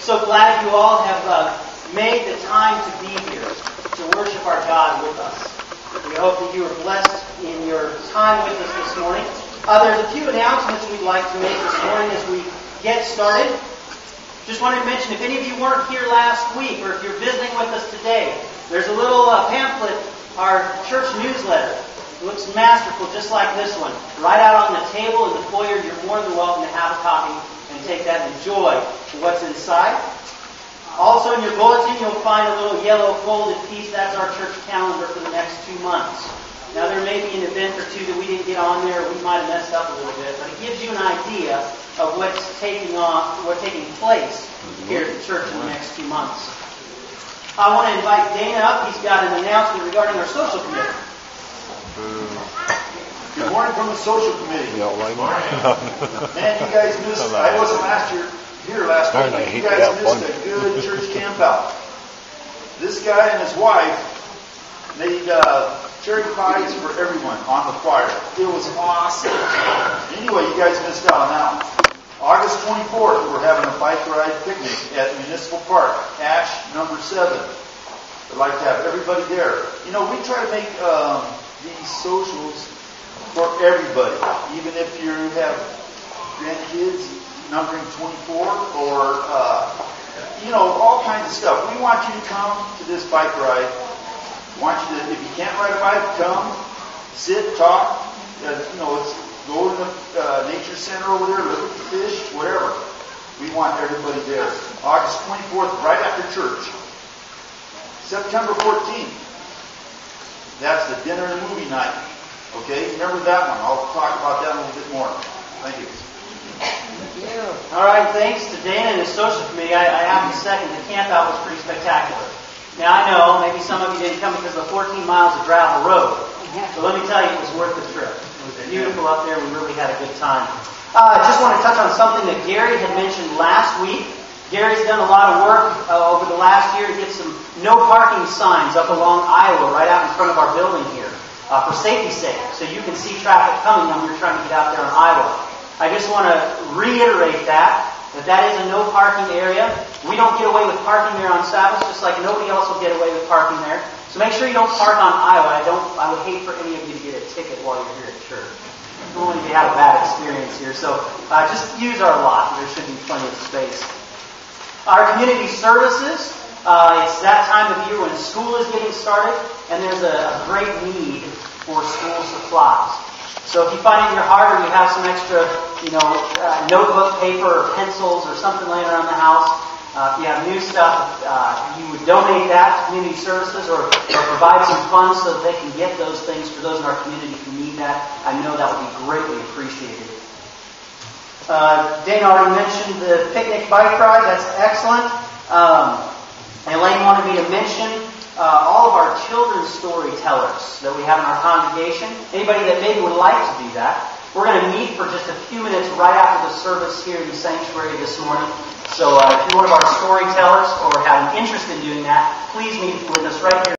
So glad you all have made the time to be here to worship our God with us. We hope that you are blessed in your time with us this morning. There's a few announcements we'd like to make this morning as we get started. Just wanted to mention, if any of you weren't here last week, or if you're visiting with us today, there's a little pamphlet, our church newsletter. It looks masterful, just like this one. Right out on the table in the foyer, you're more than welcome to have a copy and take that and enjoy what's inside. Also in your bulletin, you'll find a little yellow folded piece. That's our church calendar for the next 2 months. Now, there may be an event or two that we didn't get on there. We might have messed up a little bit, but it gives you an idea of what's taking place here at the church in the next 2 months. I want to invite Dana up. He's got an announcement regarding our social committee. Good morning from the social committee. Man, you guys missed. I wasn't here last week. You guys missed a good church camp out. This guy and his wife made cherry pies for everyone on the fire. It was awesome. Anyway, you guys missed out on that one. August 24th, we're having a bike ride picnic at Municipal Park, Ash number 7. I'd like to have everybody there. You know, we try to make these socials for everybody, even if you have grandkids numbering 24 or, all kinds of stuff. We want you to come to this bike ride. We want you to, if you can't ride a bike, come, sit, talk. Go to the nature center over there, look at the fish, whatever. We want everybody there. August 24th, right after church. September 14th, that's the dinner and movie night. Okay, remember that one. I'll talk about that a little bit more. Thank you. All right, thanks to Dana and his social committee. I have to second, the camp out was pretty spectacular. Now, I know maybe some of you didn't come because of the 14 miles of gravel road. But let me tell you, it was worth the trip. It was beautiful up there. We really had a good time. I just want to touch on something that Gary had mentioned last week. Gary's done a lot of work over the last year to get some no parking signs up along Iowa, right out in front of our building here, for safety's sake, so you can see traffic coming when you're trying to get out there on Iowa. I just want to reiterate that is a no parking area. We don't get away with parking there on Sabbath, just like nobody else will get away with parking there. So make sure you don't park on Iowa. I would hate for any of you to get a ticket while you're here at church. I don't want you to have a bad experience here. So just use our lot. There should be plenty of space. Our community services, it's that time of year when school is getting started, and there's a great need for school supplies. So if you find it in your heart, or you have some extra, notebook paper or pencils or something laying around the house, if you have new stuff, you would donate that to community services or provide some funds so that they can get those things for those in our community who need that. I know that would be greatly appreciated. Dana already mentioned the picnic bike ride. That's excellent. Elaine wanted me to mention all of our children's storytellers that we have in our congregation. Anybody that maybe would like to do that, we're going to meet for just a few minutes right after the service here in the sanctuary this morning. So if you're one of our storytellers or have an interest in doing that, please meet with us right here.